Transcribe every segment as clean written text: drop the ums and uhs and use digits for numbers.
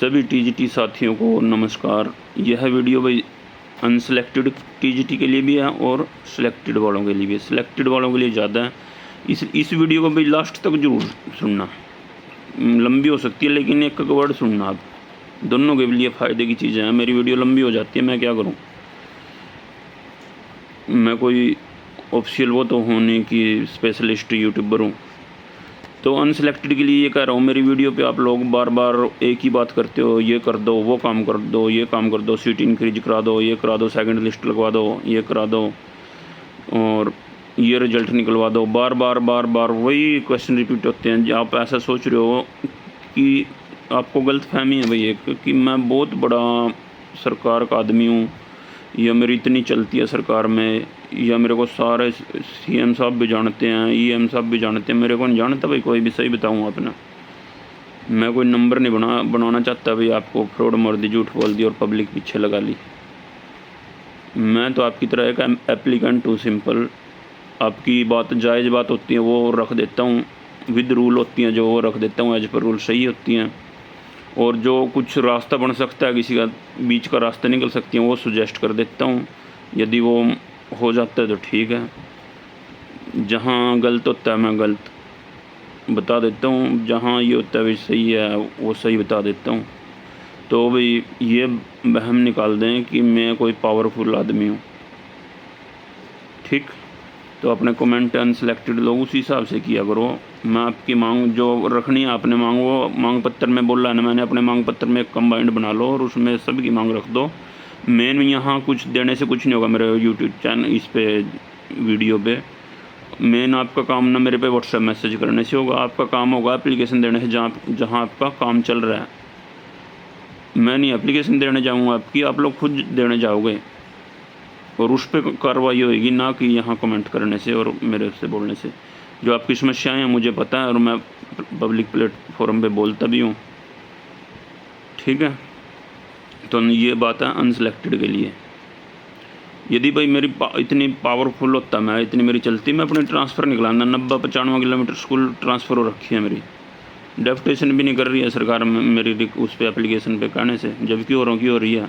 सभी टीजीटी साथियों को नमस्कार। यह वीडियो भाई अनसेलेक्टेड टीजीटी के लिए भी है और सिलेक्टेड वालों के लिए भी है। सिलेक्टेड वालों के लिए ज़्यादा है। इस वीडियो को भाई लास्ट तक जरूर सुनना। लंबी हो सकती है लेकिन एक वर्ड सुनना आप। दोनों के लिए फ़ायदे की चीज़ें हैं। मेरी वीडियो लंबी हो जाती है, मैं क्या करूँ। मैं कोई ऑफिशियल वो तो हूँ नहीं कि स्पेशलिस्ट यूट्यूबर हूँ। तो अनसेलेक्टेड के लिए ये कह रहा हूँ, मेरी वीडियो पे आप लोग बार बार एक ही बात करते हो, ये कर दो, वो काम कर दो, ये काम कर दो, सीट इंक्रीज करा दो, ये करा दो, सेकंड लिस्ट लगवा दो, ये करा दो और ये रिजल्ट निकलवा दो। बार बार बार बार वही क्वेश्चन रिपीट होते हैं। आप ऐसा सोच रहे हो कि आपको गलत फहमी है भाई एक कि मैं बहुत बड़ा सरकार का आदमी हूँ, या मेरी इतनी चलती है सरकार में, या मेरे को सारे सीएम साहब भी जानते हैं, ईएम साहब भी जानते हैं। मेरे को नहीं जानता भाई कोई भी। सही बताऊँ अपना, मैं कोई नंबर नहीं बनाना चाहता भाई। आपको फ्रॉड मार दी, झूठ बोल दी और पब्लिक पीछे लगा ली। मैं तो आपकी तरह एक एप्लीकेंट हूँ, सिंपल। आपकी बात जायज़ बात होती है वो रख देता हूँ, विद रूल होती हैं जो वो रख देता हूँ, एज पर रूल सही होती हैं। और जो कुछ रास्ता बन सकता है, किसी का बीच का रास्ता निकल सकती हैं, वो सुजेस्ट कर देता हूँ। यदि वो हो जाता है तो ठीक है। जहाँ गलत होता है मैं गलत बता देता हूँ, जहाँ ये होता है भाई सही है वो सही बता देता हूँ। तो भाई ये वहम निकाल दें कि मैं कोई पावरफुल आदमी हूँ, ठीक। तो अपने कमेंट अनसेलेक्टेड लोग उसी हिसाब से किया करो। मैं आपकी मांग जो रखनी है आपने मांग, वो मांग पत्र में बोला है ना मैंने, अपने मांग पत्र में एक कंबाइंड बना लो और उसमें सभी की मांग रख दो। मेन यहाँ कुछ देने से कुछ नहीं होगा मेरे यूट्यूब चैनल इस पे वीडियो पे। मेन आपका काम ना मेरे पे व्हाट्सएप मैसेज करने से होगा, आपका काम होगा एप्लीकेशन देने से, जहाँ आपका काम चल रहा है। मैं नहीं एप्लीकेशन देने जाऊँगा आपकी, आप लोग खुद देने जाओगे और उस पर कार्रवाई होएगी, ना कि यहाँ कमेंट करने से और मेरे से बोलने से। जो आपकी समस्याएं हैं मुझे पता है और मैं पब्लिक प्लेटफॉर्म पे बोलता भी हूँ, ठीक है। तो ये बात है अनसेलेक्टेड के लिए। यदि भाई मेरी इतनी पावरफुल होता, मैं इतनी मेरी चलती, मैं अपनी ट्रांसफ़र निकलाना। 90-95 किलोमीटर स्कूल ट्रांसफ़र हो रखी है मेरी। डेप्यूटेशन भी नहीं कर रही है सरकार मेरी उस पर एप्लीकेशन पे कहने से, जबकि औरों की हो रही है।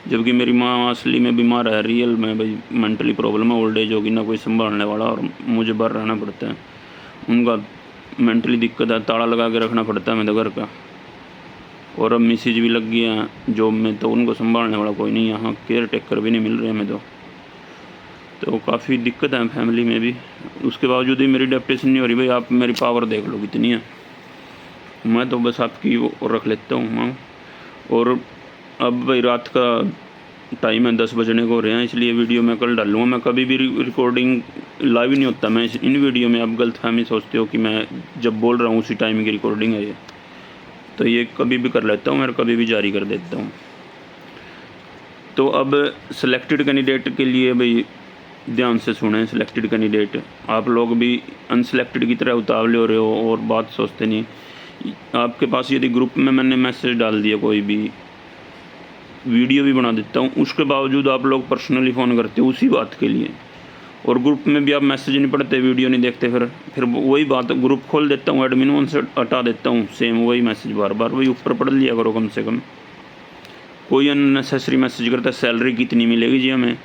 जबकि मेरी माँ असली में बीमार है, रियल में भाई मेंटली प्रॉब्लम है, ओल्ड एज होगी, ना कोई संभालने वाला और मुझे बाहर रहना पड़ता है। उनका मेंटली दिक्कत है, ताला लगा के रखना पड़ता है मेरे घर का। और अब मिसेज भी लग गई हैं जॉब में, तो उनको संभालने वाला कोई नहीं, यहाँ केयर टेकर भी नहीं मिल रहे हमें। तो काफ़ी दिक्कत है फैमिली में भी। उसके बावजूद ही मेरी डेप्यूटेशन नहीं हो रही। भाई आप मेरी पावर देख लो कितनी है। मैं तो बस आपकी वो रख लेता हूँ मांग। और अब भाई रात का टाइम है, 10 बजने को हो रहे हैं, इसलिए वीडियो मैं कल डालूँगा। मैं कभी भी रिकॉर्डिंग लाइव नहीं होता मैं इन वीडियो में। आप गलतफहमी सोचते हो कि मैं जब बोल रहा हूँ उसी टाइम की रिकॉर्डिंग है ये, तो ये कभी भी कर लेता हूँ मैं, कभी भी जारी कर देता हूँ। तो अब सिलेक्टेड कैंडिडेट के लिए भाई ध्यान से सुने। सिलेक्टेड कैंडिडेट आप लोग भी अनसेलेक्टेड की तरह उतावले हो रहे हो और बात सोचते नहीं। आपके पास यदि ग्रुप में मैंने मैसेज डाल दिया, कोई भी वीडियो भी बना देता हूँ, उसके बावजूद आप लोग पर्सनली फ़ोन करते हो उसी बात के लिए, और ग्रुप में भी आप मैसेज नहीं पढ़ते, वीडियो नहीं देखते, फिर वही बात ग्रुप खोल देता हूँ, एडमिन वन से हटा देता हूँ, सेम वही मैसेज बार बार। वही ऊपर पढ़ लिया करो कम से कम। कोई अननेसेसरी मैसेज करता है सैलरी कितनी मिलेगी जी हमें।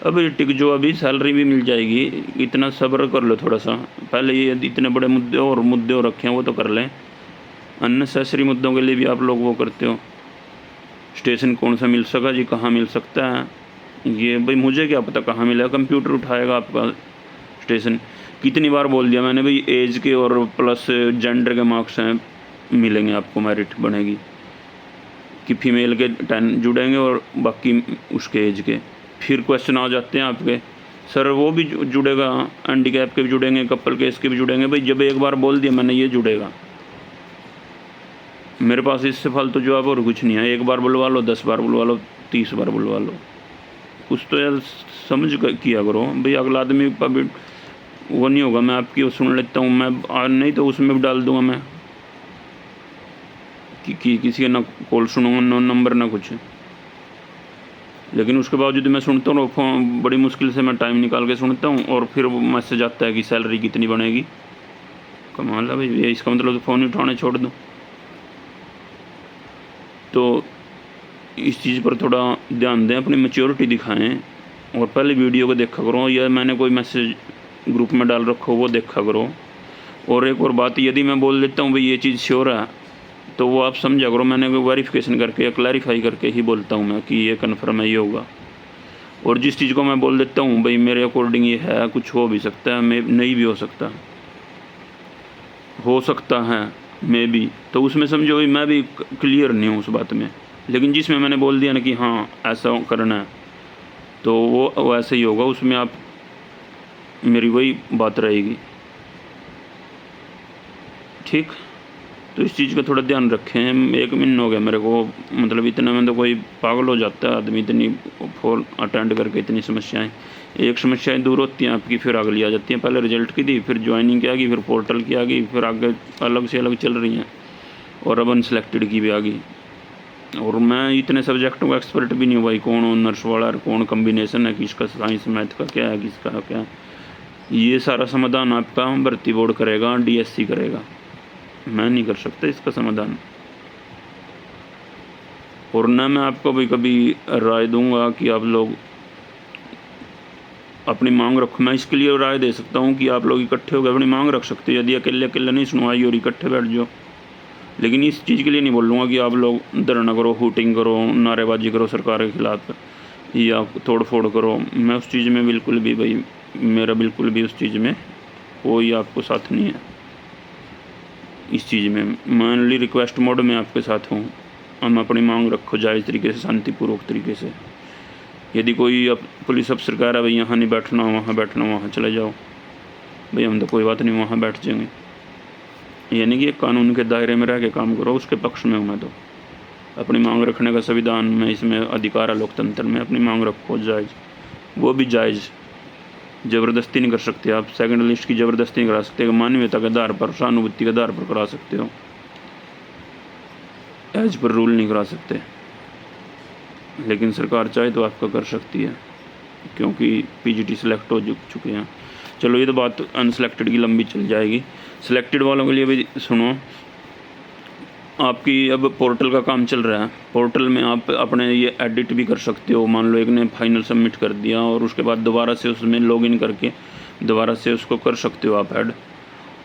अब ये टिक जो, अभी सैलरी भी मिल जाएगी, इतना सब्र कर लो थोड़ा सा। पहले ये इतने बड़े मुद्दे और रखे हैं वो तो कर लें। अननेसेसरी मुद्दों के लिए भी आप लोग वो करते हो। स्टेशन कौन सा मिल सका जी, कहाँ मिल सकता है ये भाई मुझे क्या पता कहाँ मिलेगा। कंप्यूटर उठाएगा आपका स्टेशन। कितनी बार बोल दिया मैंने भाई, एज के और प्लस जेंडर के मार्क्स हैं, मिलेंगे आपको, मेरिट बनेगी कि फीमेल के 10 जुड़ेंगे और बाकी उसके एज के। फिर क्वेश्चन आ जाते हैं आपके, सर वो भी जुड़ेगा, हैंडीकैप के भी जुड़ेंगे, कपल केस के भी जुड़ेंगे। भाई जब एक बार बोल दिया मैंने ये जुड़ेगा, मेरे पास इससे फालतू जवाब और कुछ नहीं है। एक बार बुलवा लो, 10 बार बुलवा लो, 30 बार बुलवा लो, कुछ तो यार समझ किया करो भाई। अगला आदमी का भी वो नहीं होगा, मैं आपकी वो सुन लेता हूँ मैं, नहीं तो उसमें भी डाल दूँगा मैं कि किसी का ना कॉल सुनूँगा, ना नंबर ना कुछ। लेकिन उसके बावजूद मैं सुनता हूँ, फ़ोन बड़ी मुश्किल से मैं टाइम निकाल के सुनता हूँ, और फिर वो मैसेज आता है कि सैलरी कितनी बनेगी। कमाल है भाई, ये इसका मतलब तो फ़ोन ही उठाने छोड़ दूँ। तो इस चीज़ पर थोड़ा ध्यान दें, अपनी मैच्योरिटी दिखाएं और पहले वीडियो को देखा करो, या मैंने कोई मैसेज ग्रुप में डाल रखो वो देखा करो। और एक और बात, यदि मैं बोल देता हूँ भाई ये चीज़ श्योर है, तो वो आप समझा करो मैंने वेरिफिकेशन करके या क्लैरिफाई करके ही बोलता हूँ मैं कि ये कन्फर्म है, ये होगा। और जिस चीज़ को मैं बोल देता हूँ भाई मेरे अकॉर्डिंग ये है, कुछ हो भी सकता है, मे नहीं भी हो सकता है मे भी, तो उसमें समझो भाई मैं भी क्लियर नहीं हूँ उस बात में। लेकिन जिसमें मैंने बोल दिया ना कि हाँ ऐसा करना है, तो वो ऐसे ही होगा, उसमें आप मेरी वही बात रहेगी। ठीक, तो इस चीज़ का थोड़ा ध्यान रखें। 1 महीना हो गया मेरे को, मतलब इतने में तो कोई पागल हो जाता है आदमी, इतनी फोन अटेंड करके इतनी समस्याएं। एक समस्याएं दूर होती हैं आपकी, फिर अगली आ जाती हैं। पहले रिजल्ट की थी, फिर ज्वाइनिंग की आ गई, फिर पोर्टल की आ गई, फिर आगे अलग से अलग चल रही हैं, और अब अनसेलेक्टेड की भी आ गई। और मैं इतने सब्जेक्टों का एक्सपर्ट भी नहीं हूँ भाई, कौन ऑनर्स वाला, कौन कम्बिनेशन है, किसका साइंस मैथ का क्या है, किसका क्या। ये सारा समाधान आपका भर्ती बोर्ड करेगा, DSC करेगा, मैं नहीं कर सकता इसका समाधान। और न मैं आपको भी कभी राय दूंगा कि आप लोग अपनी मांग रखो। मैं इसके लिए राय दे सकता हूँ कि आप लोग इकट्ठे होकर अपनी मांग रख सकते हो, यदि अकेले अकेले नहीं सुनवाई और इकट्ठे बैठ जाओ। लेकिन इस चीज़ के लिए नहीं बोलूँगा कि आप लोग धरना करो, हूटिंग करो, नारेबाजी करो सरकार के खिलाफ, या तोड़ फोड़ करो। मैं उस चीज़ में बिल्कुल भी भाई, मेरा बिल्कुल भी उस चीज़ में कोई आपको साथ नहीं है। इस चीज़ में मैं ओनली रिक्वेस्ट मोड में आपके साथ हूँ। हम अपनी मांग रखो जायज़ तरीके से, शांतिपूर्वक तरीके से। यदि कोई अब पुलिस अफसर कह रहा है भाई यहाँ नहीं बैठना, वहाँ बैठना, वहाँ चले जाओ, भाई हम तो कोई बात नहीं, वहाँ बैठ जाएंगे। यानी कि कानून के दायरे में रह के काम करो, उसके पक्ष में हूँ मैं। तो अपनी मांग रखने का संविधान में इसमें अधिकार है, लोकतंत्र में। अपनी मांग रखो जायज़, वो भी जायज़, ज़बरदस्ती नहीं कर सकते आप। सेकंड लिस्ट की ज़बरदस्ती नहीं करा सकते, मानवीयता के आधार पर, सहानुभूति के आधार पर करा सकते हो, एज पर रूल नहीं करा सकते। लेकिन सरकार चाहे तो आपका कर सकती है, क्योंकि PGT सेलेक्ट हो चुके हैं। चलो ये तो बात अनसेलेक्टेड की लंबी चल जाएगी। सिलेक्टेड वालों के लिए भी सुनो, आपकी अब पोर्टल का काम चल रहा है। पोर्टल में आप अपने ये एडिट भी कर सकते हो। मान लो एक ने फाइनल सबमिट कर दिया और उसके बाद दोबारा से उसमें लॉगिन करके दोबारा से उसको कर सकते हो आप ऐड,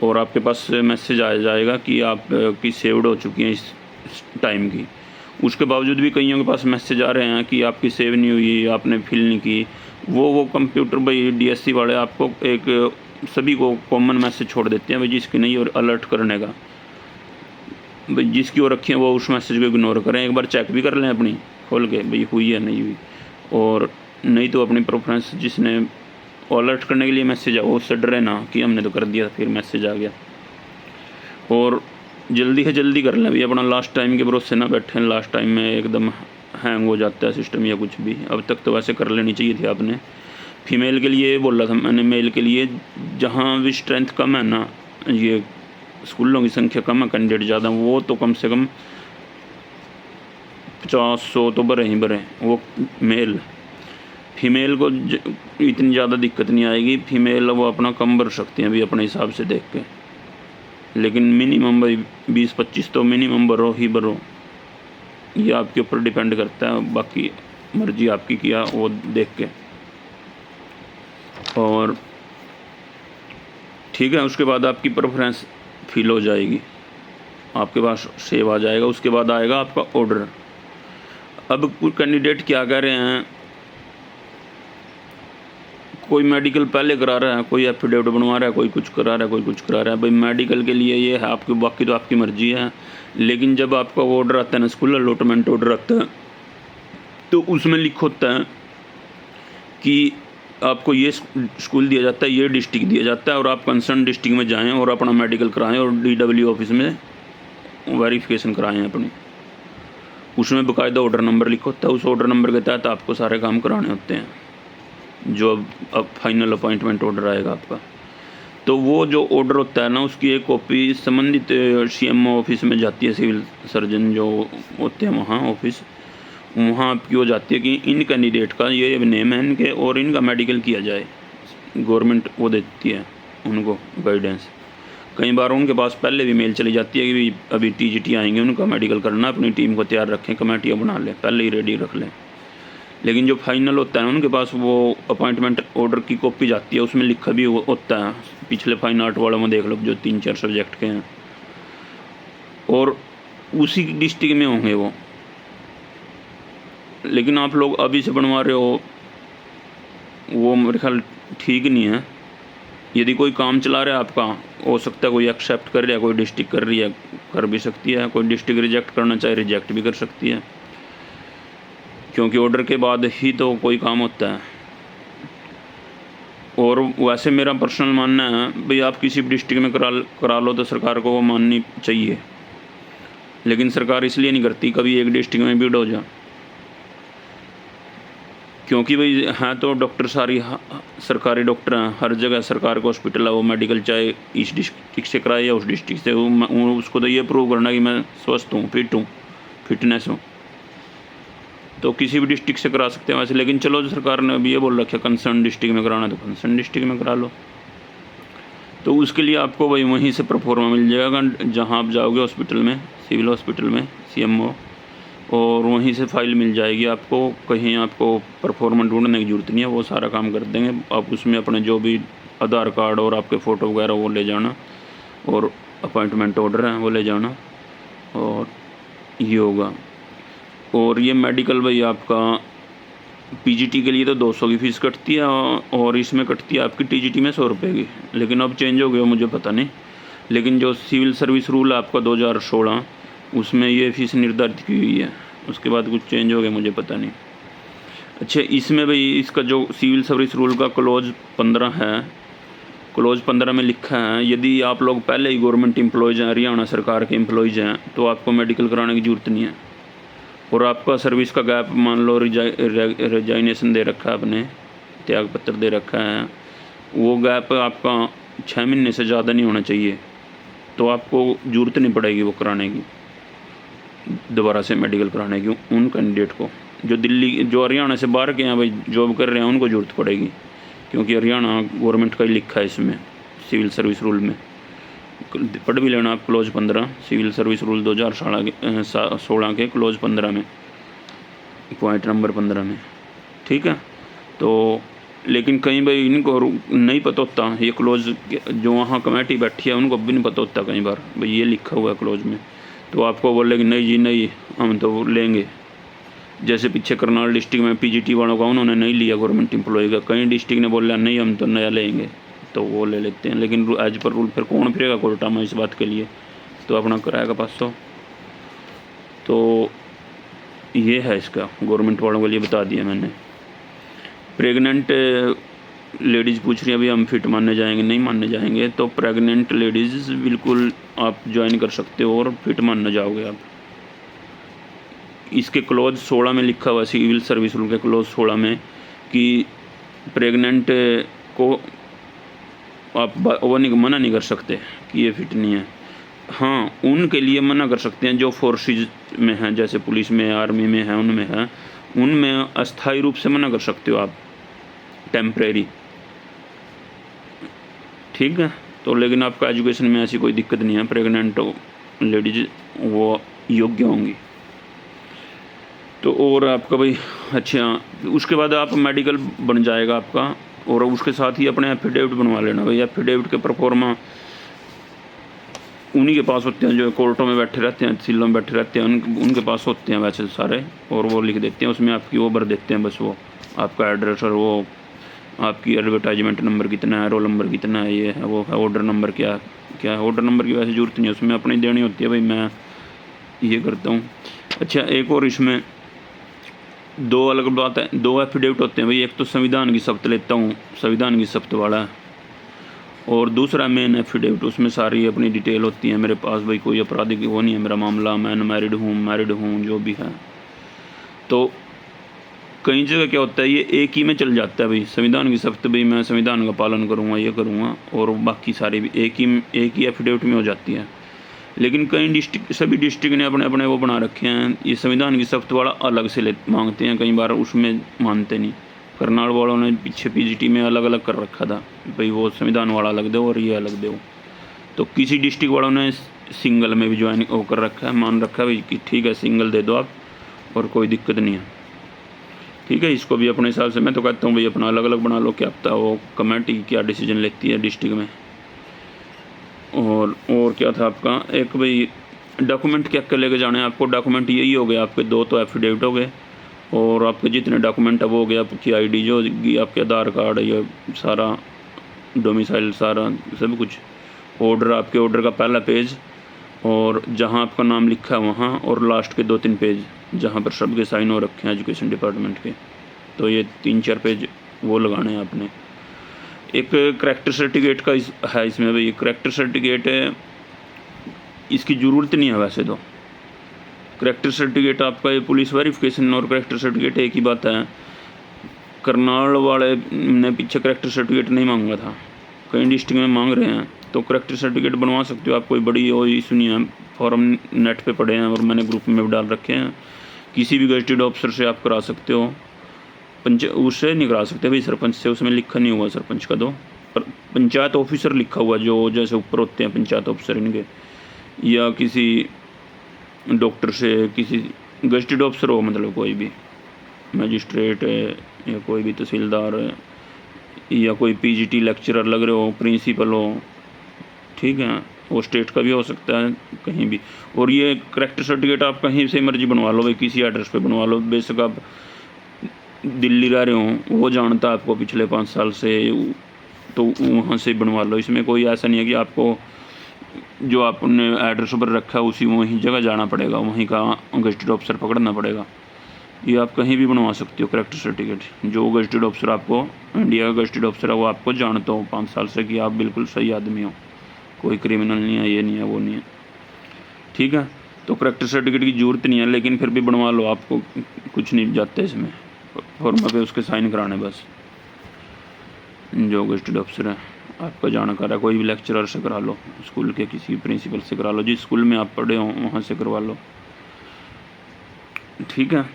और आपके पास मैसेज आ जाएगा कि आप की सेव्ड हो चुकी हैं इस टाइम की। उसके बावजूद भी कईयों के पास मैसेज आ रहे हैं कि आपकी सेव नहीं हुई, आपने फिल नहीं की। वो कंप्यूटर भाई DSC वाले आपको एक सभी को कॉमन मैसेज छोड़ देते हैं भाई, जिसकी नहीं और अलर्ट करने का, भाई जिसकी वो रखी है वो उस मैसेज को इग्नोर करें। एक बार चेक भी कर लें अपनी खोल के भाई हुई है नहीं हुई, और नहीं तो अपनी प्रेफरेंस जिसने अलर्ट करने के लिए मैसेज है वो उससे डरे ना कि हमने तो कर दिया फिर मैसेज आ गया। और जल्दी से जल्दी कर लें भाई, अपना लास्ट टाइम के भरोसे ना बैठें। लास्ट टाइम में एकदम हैंग हो जाता है सिस्टम या कुछ भी। अब तक तो वैसे कर लेनी चाहिए थी आपने। फीमेल के लिए बोला था मैंने, मेल के लिए जहाँ भी स्ट्रेंथ कम है ना, ये स्कूलों की संख्या कम है, कैंडिडेट ज़्यादा, वो तो कम से कम 50-100 तो भरे ही भरे वो मेल। फीमेल को इतनी ज़्यादा दिक्कत नहीं आएगी, फीमेल वो अपना कम भर सकती हैं अभी अपने हिसाब से देख के। लेकिन मिनिमम भाई 20-25 तो मिनिमम भरो ही भरो, ये आपके ऊपर डिपेंड करता है। बाकी मर्जी आपकी किया वो देख के। और ठीक है, उसके बाद आपकी प्रेफरेंस फिल हो जाएगी, आपके पास सेव आ जाएगा। उसके बाद आएगा आपका ऑर्डर। अब कुछ कैंडिडेट क्या कह रहे हैं, कोई मेडिकल पहले करा रहा है, कोई एफिडेविट बनवा रहा है, कोई कुछ करा रहा है, कोई कुछ करा रहा है। भाई मेडिकल के लिए ये है आपकी, बाकी तो आपकी मर्जी है। लेकिन जब आपका ऑर्डर आता है ना, स्कूल अलॉटमेंट ऑर्डर आता है, तो उसमें लिखा होता है कि आपको ये स्कूल दिया जाता है, ये डिस्ट्रिक्ट दिया जाता है, और आप कंसर्न डिस्ट्रिक्ट में जाएं और अपना मेडिकल कराएं और DW ऑफिस में वेरिफिकेशन कराएं अपनी। उसमें बाकायदा ऑर्डर नंबर लिखा होता है। उस ऑर्डर नंबर के तहत आपको सारे काम कराने होते हैं, जो अब फाइनल अपॉइंटमेंट ऑर्डर आएगा आपका। तो वो जो ऑर्डर होता है ना, उसकी एक कॉपी संबंधित CMO ऑफिस में जाती है, सिविल सर्जन जो होते हैं वहाँ ऑफिस, वहाँ आपकी हो जाती है कि इन कैंडिडेट का ये नेम है इनके और इनका मेडिकल किया जाए। गवर्नमेंट वो देती है उनको गाइडेंस कई बार उनके पास पहले भी मेल चली जाती है कि भी अभी टीजीटी आएंगे, उनका मेडिकल करना, अपनी टीम को तैयार रखें, कमेटियाँ बना लें, पहले ही रेडी रख लें। लेकिन जो फाइनल होता है उनके पास वो अपॉइंटमेंट ऑर्डर की कॉपी जाती है, उसमें लिखा भी होता है, पिछले फाइन आर्ट वालों में देख लो जो 3-4 सब्जेक्ट के हैं, और उसी डिस्ट्रिक्ट में होंगे वो। लेकिन आप लोग अभी से बनवा रहे हो, वो मेरे ख्याल ठीक नहीं है। यदि कोई काम चला रहा है आपका, हो सकता है कोई एक्सेप्ट कर रहा है, कोई डिस्ट्रिक्ट कर रही है, कर भी सकती है, कोई डिस्ट्रिक्ट रिजेक्ट करना चाहे रिजेक्ट भी कर सकती है, क्योंकि ऑर्डर के बाद ही तो कोई काम होता है। और वैसे मेरा पर्सनल मानना है भाई आप किसी भी डिस्ट्रिक्ट में करा लो तो सरकार को वो माननी चाहिए, लेकिन सरकार इसलिए नहीं करती कभी एक डिस्ट्रिक्ट में भीड़ हो जा, क्योंकि भाई हैं तो डॉक्टर सारी सरकारी डॉक्टर हैं, हर जगह सरकार का हॉस्पिटल है, वो मेडिकल चाहे इस डिस्ट्रिक्ट से कराए या उस डिस्ट्रिक्ट से, वो उसको तो ये प्रूव करना कि मैं स्वस्थ हूँ, फिटनेस हूँ, तो किसी भी डिस्ट्रिक्ट से करा सकते हैं वैसे। लेकिन चलो सरकार ने अभी ये बोल रखा है कंसर्न डिस्ट्रिक्ट में कराना, तो कंसर्न डिस्ट्रिक्ट में करा लो। तो उसके लिए आपको भाई वहीं से प्रोफॉर्मा मिल जाएगा, जहाँ आप जाओगे हॉस्पिटल में, सिविल हॉस्पिटल में, CMO, और वहीं से फाइल मिल जाएगी आपको। कहीं आपको परफॉर्मेंस ढूंढने की ज़रूरत नहीं है, वो सारा काम कर देंगे। आप उसमें अपने जो भी आधार कार्ड और आपके फ़ोटो वगैरह वो ले जाना, और अपॉइंटमेंट ऑर्डर है वो ले जाना, और ये होगा। और ये मेडिकल भाई आपका PGT के लिए तो 200 की फ़ीस कटती है, और इसमें कटती है आपकी TGT में 100 रुपये की। लेकिन अब चेंज हो गया मुझे पता नहीं, लेकिन जो सिविल सर्विस रूल है आपका 2016, उसमें ये फ़ीस निर्धारित की हुई है। उसके बाद कुछ चेंज हो गया, मुझे पता नहीं। अच्छा, इसमें भाई इसका जो सिविल सर्विस रूल का क्लोज 15 है, क्लोज 15 में लिखा है यदि आप लोग पहले ही गवर्नमेंट एम्प्लॉयज़ हैं, हरियाणा सरकार के एम्प्लॉयज़ हैं, तो आपको मेडिकल कराने की ज़रूरत नहीं है। और आपका सर्विस का गैप मान लो रिजाइनेशन दे रखा है, आपने त्याग पत्र दे रखा है, वो गैप आपका 6 महीने से ज़्यादा नहीं होना चाहिए, तो आपको ज़रूरत नहीं पड़ेगी वो कराने की, दोबारा से मेडिकल कराने की। उन कैंडिडेट को जो हरियाणा से बाहर के हैं भाई जॉब कर रहे हैं, उनको ज़रूरत पड़ेगी, क्योंकि हरियाणा गवर्नमेंट का ही लिखा है इसमें सिविल सर्विस रूल में। पढ़ भी लेना आप क्लोज 15 सिविल सर्विस रूल 2016 के क्लोज 15 में, पॉइंट नंबर 15 में, ठीक है। तो लेकिन कई भाई इनको नहीं पता होता, ये क्लोज जो वहाँ कमेटी बैठी है उनको भी नहीं पता होता कई बार भाई ये लिखा हुआ है क्लोज में, तो आपको बोलेगी नहीं जी नहीं हम तो लेंगे। जैसे पीछे करनाल डिस्ट्रिक्ट में PGT वालों का उन्होंने नहीं लिया गवर्नमेंट एम्प्लॉय का, कई डिस्ट्रिक्ट ने बोला नहीं हम तो नया लेंगे, तो वो ले लेते हैं। लेकिन एज पर रूल फिर कौन फिरेगा कोर्टा में इस बात के लिए, तो अपना कराएगा 500। तो ये है इसका, गवर्नमेंट वालों के लिए बता दिया मैंने। प्रेग्नेंट लेडीज़ पूछ रही है अभी हम फिट मानने जाएंगे, नहीं मानने जाएंगे, तो प्रेग्नेंट लेडीज़ बिल्कुल आप ज्वाइन कर सकते हो और फिट मानने जाओगे आप। इसके क्लोज 16 में लिखा हुआ सिविल सर्विस रूल के क्लोज 16 में कि प्रेग्नेंट को आप वो नहीं मना नहीं कर सकते कि ये फिट नहीं है। हाँ, उनके लिए मना कर सकते हैं जो फोर्सेज में हैं, जैसे पुलिस में, आर्मी में है, उनमें है, उनमें अस्थायी रूप से मना कर सकते हो आप, टेम्परेरी, ठीक है। तो लेकिन आपका एजुकेशन में ऐसी कोई दिक्कत नहीं है, प्रेग्नेंट लेडीज वो योग्य होंगी। तो और आपका भाई अच्छा, उसके बाद आप मेडिकल बन जाएगा आपका, और उसके साथ ही अपने एफिडेविट बनवा लेना भाई। एफिडेविट के परफॉर्मा उन्हीं के पास होते हैं जो कोर्टों में बैठे रहते हैं, तहसीलों में बैठे रहते हैं, उनके पास होते हैं वैसे सारे, और वो लिख देते हैं उसमें, आपकी वो भर देते हैं बस, वो आपका एड्रेस और वो आपकी एडवर्टाइजमेंट नंबर कितना है, रोल नंबर कितना है, ये है वो है, ऑर्डर नंबर क्या है। ऑर्डर नंबर की वैसे ज़रूरत नहीं है, उसमें अपनी देनी होती है भाई, मैं ये करता हूँ। अच्छा, एक और इसमें 2 अलग बात है, 2 एफिडेविट होते हैं भाई। एक तो संविधान की शपथ लेता हूँ, संविधान की शपथ वाला है, और दूसरा मेन एफिडेविट, उसमें सारी अपनी डिटेल होती है। मेरे पास भाई कोई आपराधिक वो नहीं है मेरा मामला, मैं अनमैरिड हूँ, मैरिड हूँ, जो भी है। तो कई जगह क्या होता है, ये एक ही में चल जाता है भाई, संविधान की शपथ भाई मैं संविधान का पालन करूँगा, ये करूँगा, और बाकी सारी भी एक ही एफिडेविट में हो जाती है। लेकिन कई डिस्ट्रिक्ट, सभी डिस्ट्रिक्ट ने अपने अपने वो बना रखे हैं, ये संविधान की शपथ वाला अलग से मांगते हैं, कई बार उसमें मानते नहीं। करनाल वालों ने पीछे PGT में अलग अलग कर रखा था भाई, वो संविधान वाला अलग दो और ये अलग दो, तो किसी डिस्ट्रिक्ट वालों ने सिंगल में भी ज्वाइन वो कर रखा है, मान रखा है भाई कि ठीक है सिंगल दे दो आप और कोई दिक्कत नहीं है। ठीक है, इसको भी अपने हिसाब से मैं तो कहता हूँ भाई अपना अलग अलग बना लो, क्या पता वो कमेटी क्या डिसीजन लेती है डिस्ट्रिक्ट में। और क्या था आपका, एक भाई डॉक्यूमेंट क्या क्या लेके जाने हैं आपको। डॉक्यूमेंट यही हो गए आपके, 2 तो एफिडेविट हो गए और आपके जितने डॉक्यूमेंट है वो हो गया आपकी आईडी जो होगी, आपके आधार कार्ड, ये सारा डोमिसाइल सारा सब कुछ, ऑर्डर आपके ऑर्डर का पहला पेज और जहाँ आपका नाम लिखा है वहाँ, और लास्ट के 2-3 पेज जहाँ पर सबके साइन हो रखे हैं एजुकेशन डिपार्टमेंट के। तो ये 3-4 पेज वो लगाने हैं आपने। एक करैक्टर सर्टिफिकेट का है इसमें भाई। करैक्टर सर्टिफिकेट इसकी ज़रूरत नहीं है वैसे तो। करैक्टर सर्टिफिकेट आपका ये पुलिस वेरिफिकेशन और करैक्टर सर्टिफिकेट एक ही बात है। करनाल वाले ने पीछे करैक्टर सर्टिफिकेट नहीं मांगा था, कई डिस्ट्रिक्ट में मांग रहे हैं। तो करैक्टर सर्टिफिकेट बनवा सकते हो आप, कोई बड़ी वो इशू नहीं है। फॉर्म नेट पे पड़े हैं और मैंने ग्रुप में भी डाल रखे हैं। किसी भी गजेटेड ऑफिसर से आप करा सकते हो, उससे नहीं करा सकते भाई सरपंच से, उसमें लिखा नहीं हुआ सरपंच का। तो पर पंचायत ऑफिसर लिखा हुआ जो जैसे ऊपर होते हैं पंचायत ऑफिसर इनके, या किसी डॉक्टर से, किसी गजेटेड ऑफिसर हो मतलब कोई भी मजिस्ट्रेट है या कोई भी तहसीलदार है या कोई पीजीटी लेक्चरर लग रहे हो, प्रिंसिपल हो, ठीक है, वो स्टेट का भी हो सकता है कहीं भी। और ये करैक्टर सर्टिफिकेट आप कहीं से मर्जी बनवा लो भाई, किसी एड्रेस पे बनवा लो। बेशक आप दिल्ली रह रहे हो, वो जानता है आपको पिछले 5 साल से, तो वहाँ से बनवा लो। इसमें कोई ऐसा नहीं है कि आपको जो आपने एड्रेस पर रखा है उसी वहीं जगह जाना पड़ेगा, वहीं का गजेटेड ऑफिसर पकड़ना पड़ेगा। ये आप कहीं भी बनवा सकते हो करैक्टर सर्टिफिकेट। जो गजेटेड ऑफिसर आपको, इंडिया का गजेटेड ऑफिसर है, वो आपको जानता हो 5 साल से कि आप बिल्कुल सही आदमी हो, कोई क्रिमिनल नहीं है, ये नहीं है, वो नहीं है। ठीक है, तो करैक्टर सर्टिफिकेट की ज़रूरत नहीं है, लेकिन फिर भी बनवा लो, आपको कुछ नहीं जाता इसमें। फॉर्म पे उसके साइन कराने बस। जो गजेटेड ऑफिसर है आपका जानकार है, कोई भी लेक्चरर से करा लो, स्कूल के किसी प्रिंसिपल से करा लो, जिस स्कूल में आप पढ़े हो वहाँ से करवा लो। ठीक है,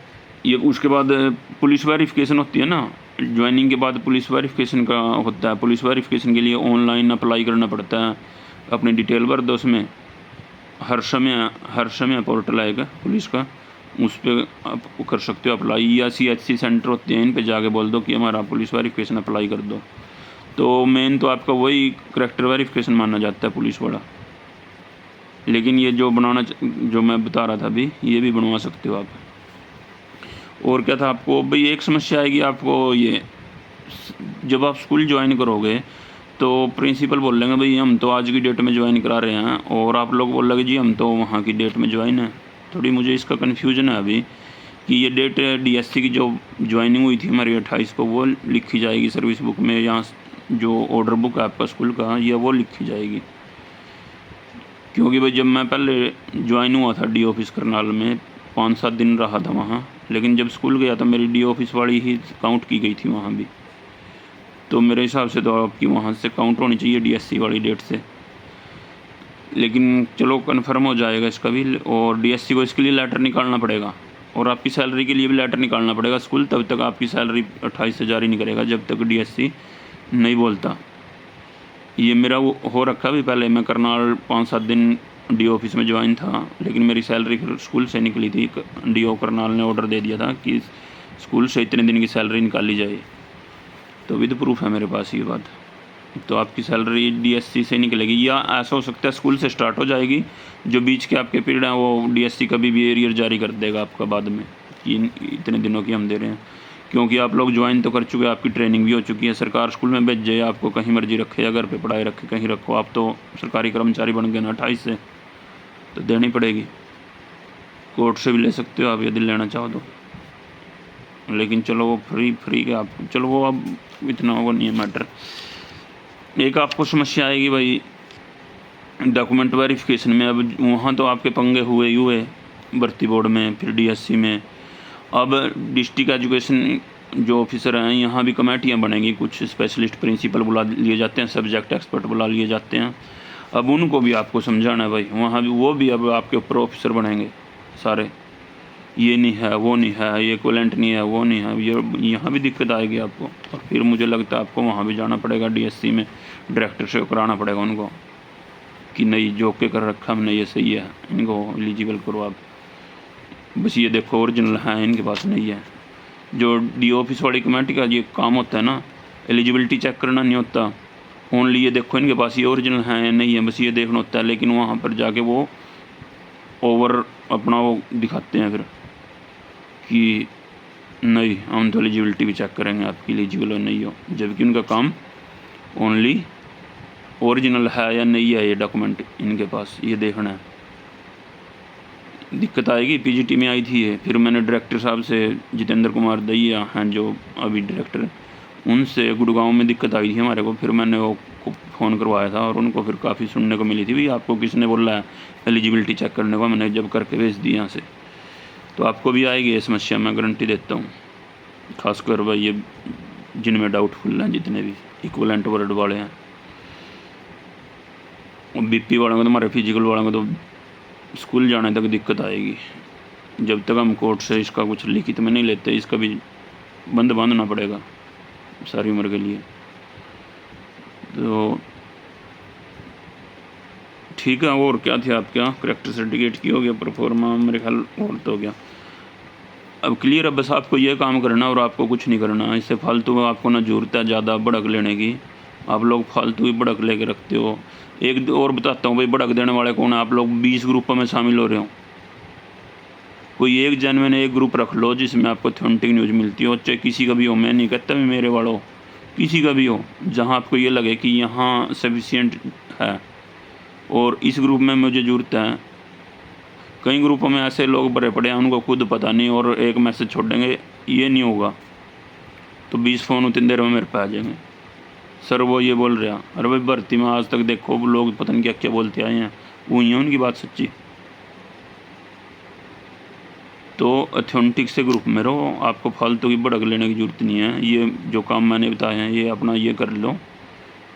ये उसके बाद पुलिस वेरिफिकेशन होती है ना, ज्वाइनिंग के बाद पुलिस वेरिफिकेशन का होता है। पुलिस वेरिफिकेशन के लिए ऑनलाइन अप्लाई करना पड़ता है, अपनी डिटेल भर दो उसमें। हर समय पोर्टल आएगा पुलिस का, उस पर आप कर सकते हो अप्लाई, या CHC सेंटर होते हैं, इन पे जाके बोल दो कि हमारा पुलिस वेरिफिकेशन अप्लाई कर दो। तो मेन तो आपका वही करैक्टर वेरिफिकेशन माना जाता है पुलिस वाला। लेकिन ये जो जो मैं बता रहा था अभी, ये भी बनवा सकते हो आप। और क्या था आपको भाई, एक समस्या आएगी आपको, ये जब आप स्कूल ज्वाइन करोगे तो प्रिंसिपल बोल लेंगे भाई हम तो आज की डेट में ज्वाइन करा रहे हैं, और आप लोग बोल लगे जी हम तो वहाँ की डेट में ज्वाइन है। थोड़ी मुझे इसका कन्फ्यूजन है अभी कि ये डेट DSC की जो ज्वाइनिंग हुई थी हमारी 28 को, वो लिखी जाएगी सर्विस बुक में, यहाँ जो ऑर्डर बुक है आपका स्कूल का, ये वो लिखी जाएगी। क्योंकि भाई जब मैं पहले ज्वाइन हुआ था D ऑफिस करनाल में, 5-7 दिन रहा था वहाँ, लेकिन जब स्कूल गया तो मेरी D ऑफिस वाली ही काउंट की गई थी वहाँ भी। तो मेरे हिसाब से तो आपकी वहाँ से काउंट होनी चाहिए DSC वाली डेट से। लेकिन चलो कन्फर्म हो जाएगा इसका भी। और DSC को इसके लिए लेटर निकालना पड़ेगा, और आपकी सैलरी के लिए भी लेटर निकालना पड़ेगा। स्कूल तब तक आपकी सैलरी 28 से जारी नहीं करेगा जब तक DSC नहीं बोलता। ये मेरा वो हो रखा भी, पहले मैं करनाल 5-7 दिन D ऑफिस में ज्वाइन था, लेकिन मेरी सैलरी फिर स्कूल से निकली थी। DO करनाल ने ऑर्डर दे दिया था कि स्कूल से इतने दिन की सैलरी निकाली जाए, तो विद प्रूफ है मेरे पास ये बात। तो आपकी सैलरी DSC से निकलेगी, या ऐसा हो सकता है स्कूल से स्टार्ट हो जाएगी, जो बीच के आपके पीरियड हैं वो DSC कभी भी एरियर जारी कर देगा आपका बाद में कि इतने दिनों की हम दे रहे हैं। क्योंकि आप लोग ज्वाइन तो कर चुके हैं, आपकी ट्रेनिंग भी हो चुकी है, सरकार स्कूल में भेज जाए आपको, कहीं मर्जी रखे या घर पे पढ़ाई रखे कहीं रखो, आप तो सरकारी कर्मचारी बन गए ना 28 से, तो देनी पड़ेगी। कोर्ट से भी ले सकते हो आप यदि लेना चाहो तो, लेकिन चलो वो फ्री के आप, चलो वो अब इतना वो नहीं है मैटर। एक आपको समस्या आएगी भाई डॉक्यूमेंट वेरिफिकेशन में। अब वहाँ तो आपके पंगे हुए भर्ती बोर्ड में, फिर DSC में। अब डिस्ट्रिक्ट एजुकेशन जो ऑफिसर हैं, यहाँ भी कमेटियाँ बनेंगी, कुछ स्पेशलिस्ट प्रिंसिपल बुला लिए जाते हैं, सब्जेक्ट एक्सपर्ट बुला लिए जाते हैं। अब उनको भी आपको समझाना है भाई, वहाँ भी वो भी अब आपके ऊपर ऑफिसर बनेंगे सारे। ये नहीं है, वो नहीं है, ये इक्विवेलेंट नहीं है, वो नहीं है, ये यहाँ भी दिक्कत आएगी आपको। और फिर मुझे लगता है आपको वहाँ भी जाना पड़ेगा DSC में, डायरेक्टर से कराना पड़ेगा उनको कि नहीं जो के कर रखा हमने ये सही है, इनको एलिजिबल करो आप। बस ये देखो ओरिजिनल है, इनके पास नहीं है। जो डी ऑफिस वाली कमेटी का ये काम होता है ना, एलिजिबिलिटी चेक करना नहीं होता, ओनली ये देखो इनके पास ये ओरिजिनल है या नहीं है, बस ये देखना होता है। लेकिन वहाँ पर जाके वो ओवर अपना वो दिखाते हैं फिर कि नहीं हम तो एलिजिबिलिटी भी चेक करेंगे आपकी एलिजिबल हो नहीं हो, जबकि उनका काम ओनली ओरिजिनल है या नहीं है ये डॉक्यूमेंट इनके पास, ये देखना है। दिक्कत आएगी। पीजीटी में आई थी ये, फिर मैंने डायरेक्टर साहब से, जितेंद्र कुमार दहिया हैं जो अभी डायरेक्टर, उनसे गुड़गांव में दिक्कत आई थी हमारे को। फिर मैंने वो फ़ोन करवाया था और उनको फिर काफ़ी सुनने को मिली थी, भाई आपको किसने बोला है एलिजिबिलिटी चेक करने को, मैंने जब करके भेज दी यहाँ से। तो आपको भी आएगी ये समस्या, मैं गारंटी देता हूँ। खासकर भाई ये जिनमें डाउटफुल हैं, जितने भी इक्वलेंट वर्ड वाले हैं, बीपी वालों को तो, हमारे फिजिकल वालों को तो स्कूल जाने तक दिक्कत आएगी। जब तक हम कोर्ट से इसका कुछ लिखित में नहीं लेते, इसका भी बंद बांधना पड़ेगा सारी उम्र के लिए। तो ठीक है, और क्या थे आप, क्या करेक्टर सर्टिफिकेट की हो गया, परफॉर्मा मेरे ख्याल और तो हो गया। अब क्लियर है, बस आपको ये काम करना और आपको कुछ नहीं करना। इससे फालतू आपको ना जरूरत है ज़्यादा भड़क लेने की, आप लोग फालतू ही भड़क लेके रखते हो। एक और बताता हूँ भाई, भड़क देने वाले कौन है। आप लोग 20 ग्रुपों में शामिल हो रहे हो, कोई एक जेन्युइन एक ग्रुप रख लो जिसमें आपको ऑथेंटिक न्यूज़ मिलती हो, चाहे किसी का भी हो। मैं नहीं कहता भी मेरे वालों, किसी का भी हो, जहाँ आपको ये लगे कि यहाँ सफिशिएंट है और इस ग्रुप में मुझे ज़रूरत है। कई ग्रुपों में ऐसे लोग भरे पड़े हैं, उनको खुद पता नहीं, और एक मैसेज छोड़ देंगे, ये नहीं होगा तो 20 फ़ोन उतनी देर में मेरे पे आ जाएंगे। सर वो ये बोल रहा, अरे भाई भर्ती में आज तक देखो लोग पता नहीं क्या क्या बोलते आए हैं, वही है उनकी बात सच्ची। तो ऑथेंटिक से ग्रुप में रहो, आपको फालतू की भड़क लेने की ज़रूरत नहीं है। ये जो काम मैंने बताए हैं ये अपना ये कर लो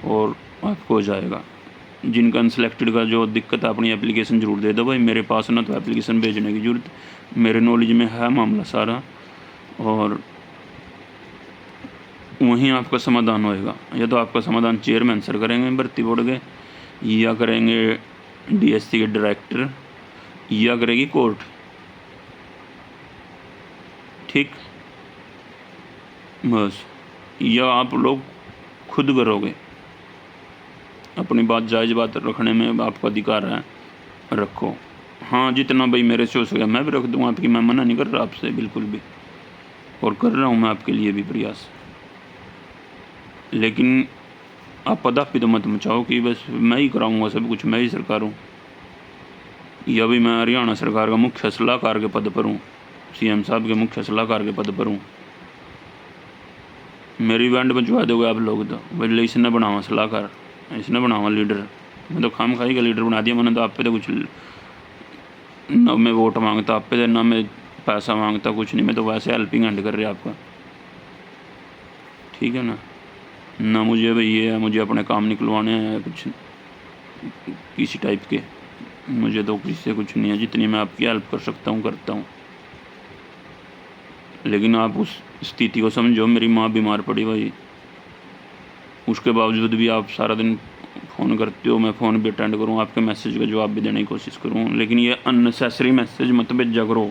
और आपको हो जाएगा। जिनका अनसेलेक्टेड का जो दिक्कत है, अपनी एप्लीकेशन ज़रूर दे दो भाई मेरे पास ना, तो एप्लीकेशन भेजने की ज़रूरत मेरे नॉलेज में है मामला सारा, और वहीं आपका समाधान होएगा। या तो आपका समाधान चेयरमैन सर करेंगे भर्ती बोर्ड के, या करेंगे डीएससी के डायरेक्टर, या करेगी कोर्ट। ठीक, बस, या आप लोग खुद करोगे। अपनी बात जायज़ बात रखने में आपका अधिकार है, रखो। हाँ, जितना भाई मेरे से हो सके मैं भी रख दूँ आपकी, मैं मना नहीं कर रहा आपसे बिल्कुल भी, और कर रहा हूँ मैं आपके लिए भी प्रयास। लेकिन आप पदापी तो मत मचाओ कि बस मैं ही कराऊँगा सब कुछ, मैं ही सरकार हूँ, या भी मैं हरियाणा सरकार का मुख्य सलाहकार के पद पर हूँ, सीएम साहब के मुख्य सलाहकार के पद पर हूँ। मेरी बैंड बजवा दोगे आप लोग तो, बोले इसने बनावा सलाहकार, इसने बनावा लीडर। मैं तो खाम खाई का लीडर बना दिया मैंने तो। आप पे तो कुछ ना मैं वोट मांगता आप पे, ना मैं पैसा मांगता, कुछ नहीं। मैं तो वैसे हेल्पिंग हैंड कर रहा आपका, ठीक है ना मुझे भाई ये है, मुझे अपने काम निकलवाने हैं कुछ किसी टाइप के, मुझे तो किसी से कुछ नहीं है। जितनी मैं आपकी हेल्प कर सकता हूँ करता हूँ। लेकिन आप उस स्थिति को समझो, मेरी माँ बीमार पड़ी भाई, उसके बावजूद भी आप सारा दिन फ़ोन करते हो, मैं फ़ोन भी अटेंड करूँ, आपके मैसेज का जवाब भी देने की कोशिश करूँ। लेकिन ये अननेसेसरी मैसेज मत भेजा करो।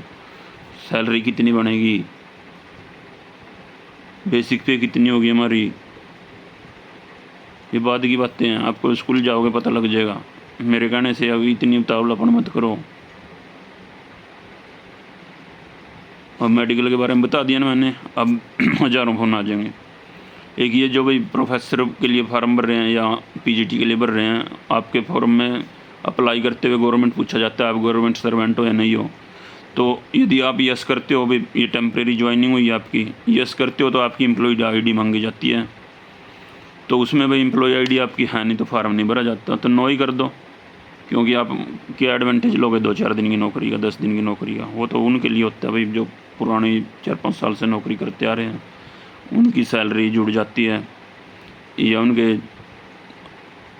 सैलरी कितनी बनेगी, बेसिक पे कितनी होगी हमारी, ये बाद की बातें हैं। आपको स्कूल जाओगे पता लग जाएगा। मेरे कहने से अभी इतनी उतावलापन मत करो। और मेडिकल के बारे में बता दिया ना मैंने, अब हज़ारों फ़ोन आ जाएंगे। एक ये जो भाई प्रोफेसर के लिए फार्म भर रहे हैं या पीजीटी के लिए भर रहे हैं, आपके फॉर्म में अप्लाई करते हुए गवर्नमेंट पूछा जाता है आप गवर्नमेंट सर्वेंट हो या नहीं हो। तो यदि आप यस करते हो, भाई ये टेम्प्रेरी ज्वाइनिंग हुई आपकी, यस करते हो तो आपकी एम्प्लॉयड आईडी मांगी जाती है। तो उसमें भाई एम्प्लॉय आईडी आपकी है नहीं तो फार्म नहीं भरा जाता। तो नो ही कर दो, क्योंकि आप क्या एडवांटेज लोगे 2-4 दिन की नौकरी का, 10 दिन की नौकरी का। वो तो उनके लिए होता है भाई जो पुरानी 4-5 साल से नौकरी करते आ रहे हैं, उनकी सैलरी जुड़ जाती है, या उनके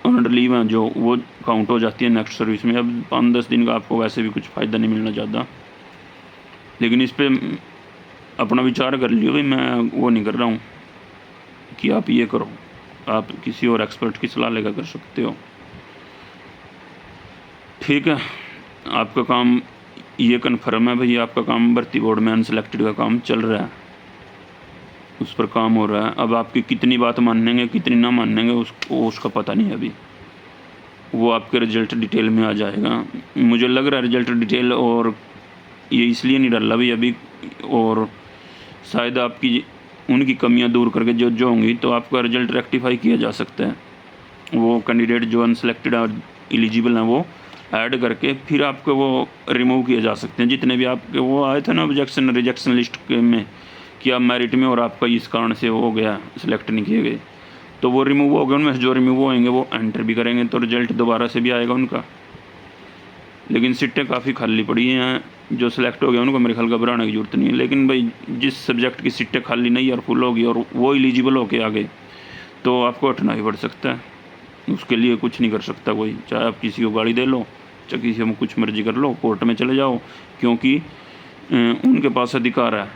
अर्नड लीव हैं जो वो काउंट हो जाती है नेक्स्ट सर्विस में। अब 5-10 दिन का आपको वैसे भी कुछ फ़ायदा नहीं मिलना ज़्यादा। लेकिन इस पर अपना विचार कर लियो भाई, मैं वो नहीं कर रहा हूँ कि आप ये करो, आप किसी और एक्सपर्ट की सलाह लेकर कर सकते हो। ठीक है, आपका काम ये कन्फर्म है भाई, आपका काम भर्ती बोर्ड में अनसिलेक्टेड का काम चल रहा है, उस पर काम हो रहा है। अब आपकी कितनी बात मानेंगे कितनी ना मानेंगे उसका पता नहीं है अभी, वो आपके रिजल्ट डिटेल में आ जाएगा। मुझे लग रहा है रिजल्ट डिटेल, और ये इसलिए नहीं डाला भाई अभी, और शायद आपकी उनकी कमियां दूर करके जो जो होंगी तो आपका रिजल्ट रेक्टिफाई किया जा सकता है। वो कैंडिडेट जो अनसेलेक्टेड और एलिजिबल हैं वो ऐड करके फिर आपको वो रिमूव किए जा सकते हैं। जितने भी आपके वो आए थे ना ऑब्जेक्शन रिजेक्शन लिस्ट के में कि आप मेरिट में और आपका इस कारण से हो गया सिलेक्ट नहीं किए गए, तो वो रिमूव हो गए। उनमें से जो रिमूव होंगे वो एंटर भी करेंगे तो रिजल्ट दोबारा से भी आएगा उनका। लेकिन सीटें काफ़ी खाली पड़ी हैं, जो सिलेक्ट हो गया उनको मेरे ख्याल घबराने की जरूरत नहीं है। लेकिन भाई जिस सब्जेक्ट की सीटें खाली नहीं और फुल होगी और वो एलिजिबल होके आ गए तो आपको हटना ही पड़ सकता है। उसके लिए कुछ नहीं कर सकता कोई, चाहे आप किसी को गाड़ी दे लो, चाहे किसी को कुछ मर्जी कर लो, कोर्ट में चले जाओ, क्योंकि उनके पास अधिकार है,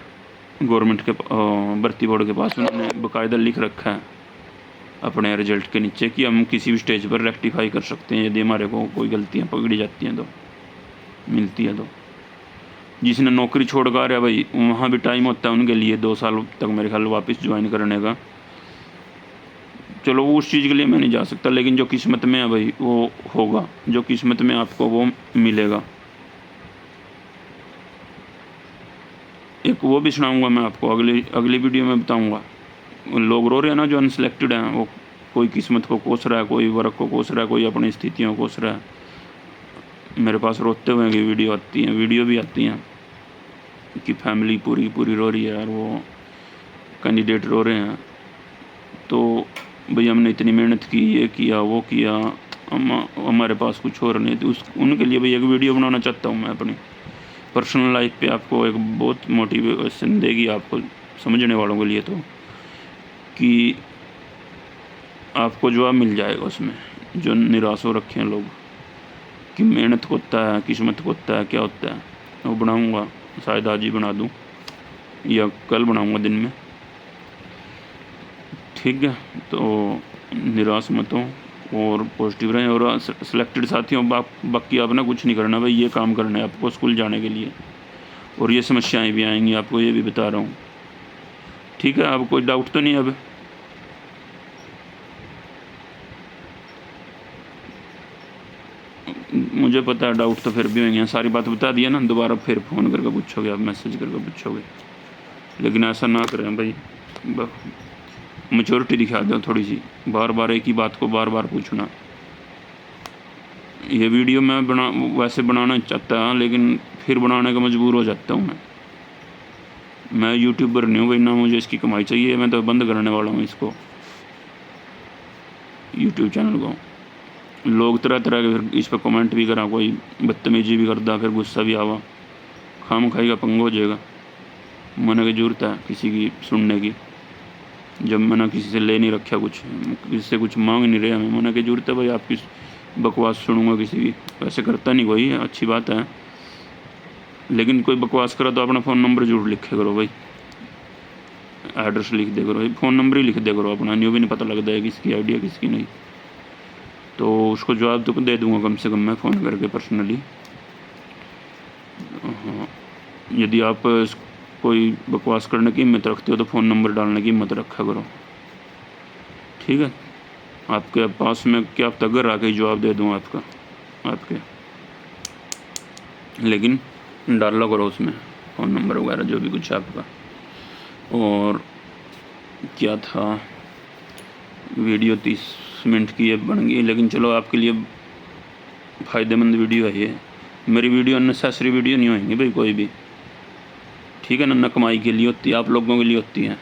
गवर्नमेंट के भर्ती बोर्ड के पास उन्होंने बाकायदा लिख रखा है अपने रिजल्ट के नीचे कि हम किसी भी स्टेज पर रेक्टिफाई कर सकते हैं यदि हमारे को कोई गलतियाँ पकड़ी जाती हैं तो, मिलती है तो। जिसने नौकरी छोड़ कर है भाई वहाँ भी टाइम होता है उनके लिए 2 साल तक मेरे ख्याल वापस ज्वाइन करने का। चलो उस चीज़ के लिए मैं नहीं जा सकता, लेकिन जो किस्मत में है भाई वो होगा, जो किस्मत में आपको वो मिलेगा। एक वो भी सुनाऊंगा मैं आपको, अगली वीडियो में बताऊंगा। लोग रो रहे हैं ना जो अनसिलेक्टेड हैं, वो कोई किस्मत को कोस रहा है, कोई वर्क को कोस रहा है, कोई अपनी स्थितियों को कोस रहा है। मेरे पास रोते हुए की वीडियो भी आती हैं कि फैमिली पूरी रो रही है यार, वो कैंडिडेट रो रहे हैं। तो भाई हमने इतनी मेहनत की, ये किया वो किया, हमारे पास कुछ और नहीं, तो उनके लिए भाई एक वीडियो बनाना चाहता हूँ मैं अपनी पर्सनल लाइफ पे। आपको एक बहुत मोटिवेशन देगी आपको समझने वालों के लिए, तो कि आपको जवाब मिल जाएगा उसमें। जो निराश हो रखे हैं लोग कि मेहनत को होता है, किस्मत को होता है, क्या होता है, वो बनाऊँगा, शायद आज ही बना दूँ या कल बनाऊँगा दिन में। ठीक है, तो निराश मत हो और पॉजिटिव रहें। और सिलेक्टेड साथियों बाकी आपने कुछ नहीं करना भाई, ये काम करना है आपको स्कूल जाने के लिए, और ये समस्याएं भी आएंगी आपको, ये भी बता रहा हूँ। ठीक है, अब कोई डाउट तो नहीं अब? मुझे पता है डाउट तो फिर भी होंगे, सारी बात बता दिया ना, दोबारा फिर फ़ोन करके पूछोगे आप, मैसेज करके पूछोगे, लेकिन ऐसा ना करें भाई, मैच्योरिटी दिखा दो थोड़ी सी। बार बार एक ही बात को बार बार पूछना। ये वीडियो मैं वैसे बनाना चाहता, लेकिन फिर बनाने का मजबूर हो जाता हूँ मैं यूट्यूबर नहीं हूँ भाई, ना मुझे इसकी कमाई चाहिए, मैं तो बंद करने वाला हूँ इसको, यूट्यूब चैनल को। लोग तरह तरह के फिर इस पर कमेंट भी करा, कोई बदतमीजी भी करता, फिर गुस्सा भी आवा, खाम खाई का पंगा हो जाएगा। मना की जरूरत है किसी की सुनने की, जब मैंने किसी से ले नहीं रखा, कुछ किसी से कुछ मांग नहीं रहे हमें, मना की जरूरत है भाई आपकी बकवास सुनूंगा किसी की? वैसे करता नहीं कोई, अच्छी बात है, लेकिन कोई बकवास करा तो अपना फ़ोन नंबर जरूर लिखे करो भाई, एड्रेस लिख दे करो भाई, फ़ोन नंबर ही लिख दे करो अपना, न्यू भी नहीं पता लगता है किसकी आइडिया किसकी नहीं। तो उसको जवाब तो दे दूँगा कम से कम मैं फ़ोन करके पर्सनली। हाँ, यदि आप कोई बकवास करने की हिम्मत रखते हो तो फ़ोन नंबर डालने की हिम्मत रखा करो। ठीक है, आपके पास में क्या हफ्ता घर आके जवाब दे दूँ आपके, लेकिन डालो करो उसमें फ़ोन नंबर वगैरह जो भी कुछ है आपका। और क्या था, वीडियो 30 मिनट की ये बन गई, लेकिन चलो आपके लिए फ़ायदेमंद वीडियो है ये। मेरी वीडियो अननेसेसरी वीडियो नहीं होएंगी भाई कोई भी, ठीक है ना कमाई के लिए होती है, आप लोगों के लिए होती है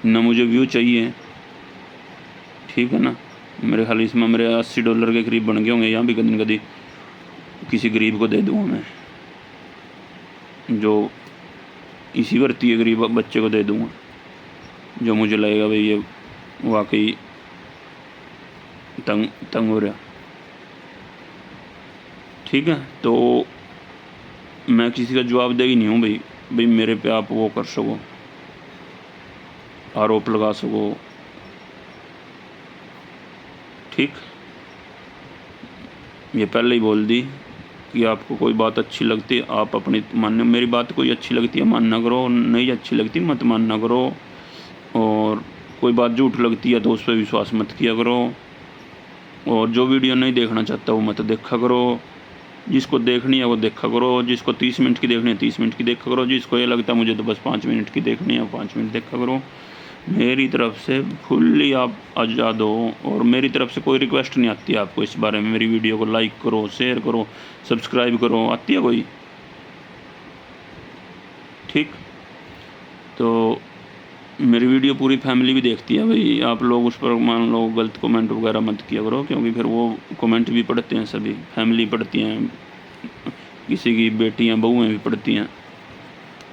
ना, मुझे व्यू चाहिए, ठीक है ना। मेरे ख्याल इसमें मेरे $80 के करीब बन गए होंगे, यहाँ भी कभी किसी गरीब को दे दूँगा मैं, जो इसी भर्ती है गरीब बच्चे को दे दूँगा, जो मुझे लगेगा भाई ये वाकई तंग हो रहा। ठीक है, तो मैं किसी का जवाब दे ही नहीं हूँ भाई मेरे पे आप वो कर सको, आरोप लगा सको, ठीक। ये पहले ही बोल दी कि आपको कोई बात अच्छी लगती है आप अपनी मानने, मेरी बात कोई अच्छी लगती है मानना करो, नहीं अच्छी लगती मत मानना करो, और कोई बात झूठ लगती है तो उस पर विश्वास मत किया करो, और जो वीडियो नहीं देखना चाहता वो मत देखा करो, जिसको देखनी है वो देखा करो, जिसको 30 मिनट की देखनी है 30 मिनट की देखा करो, जिसको ये लगता है मुझे तो बस 5 मिनट की देखनी है 5 मिनट देखा करो। मेरी तरफ से फुल्ली आप आज़ाद हो, और मेरी तरफ से कोई रिक्वेस्ट नहीं आती आपको इस बारे में। मेरी वीडियो को लाइक करो, शेयर करो, सब्सक्राइब करो, आती है कोई? ठीक। तो मेरी वीडियो पूरी फैमिली भी देखती है भाई, आप लोग उस पर मान लो गलत कमेंट वगैरह मत किया करो, क्योंकि फिर वो कमेंट भी पढ़ते हैं, सभी फैमिली पढ़ती हैं, किसी की बेटियां बहुएं भी पढ़ती हैं।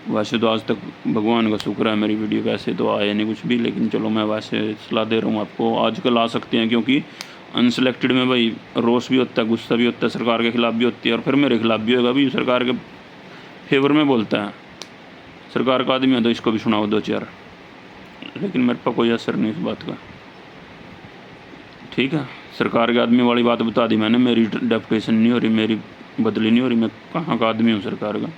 वैसे तो आज तक भगवान का शुक्र है मेरी वीडियो वैसे तो आए नहीं कुछ भी, लेकिन चलो मैं वैसे सलाह दे रहा हूँ आपको। आजकल आ सकते हैं, क्योंकि अनसेलेक्टेड में भाई रोष भी होता है, गुस्सा भी होता है, सरकार के खिलाफ भी होती है, और फिर मेरे खिलाफ भी होगा। भी सरकार के फेवर में बोलता है, सरकार का आदमी है तो इसको भी सुनाओ 2-4, लेकिन मेरे पर कोई असर नहीं इस बात का। ठीक है, सरकार के आदमी वाली बात बता दी मैंने, मेरी डेपुटेशन नहीं हो रही, मेरी बदली नहीं हो रही, मैं कहाँ का आदमी हूँ सरकार का।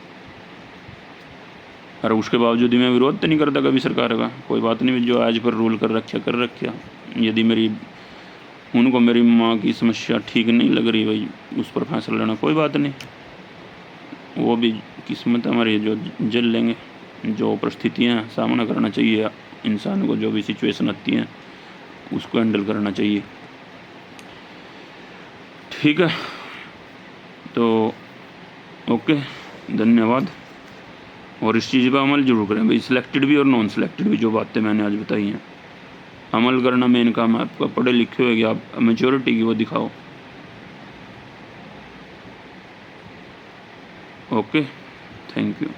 और उसके बावजूद मैं विरोध तो नहीं करता कभी सरकार का, कोई बात नहीं, जो आज पर रूल कर रखा। यदि उनको मेरी माँ की समस्या ठीक नहीं लग रही भाई, उस पर फैसला लेना कोई बात नहीं, वो भी किस्मत हमारी जो झेल लेंगे। जो परिस्थितियाँ सामना करना चाहिए इंसान को, जो भी सिचुएशन आती हैं उसको हैंडल करना चाहिए। ठीक है, तो ओके, धन्यवाद। और इस चीज़ पर अमल जरूर करें भाई, सिलेक्टेड भी और नॉन सिलेक्टेड भी, जो बातें मैंने आज बताई हैं अमल करना मेन काम है आपका। पढ़े लिखे हुए कि आप मेच्योरिटी की वो दिखाओ। Okay, thank you.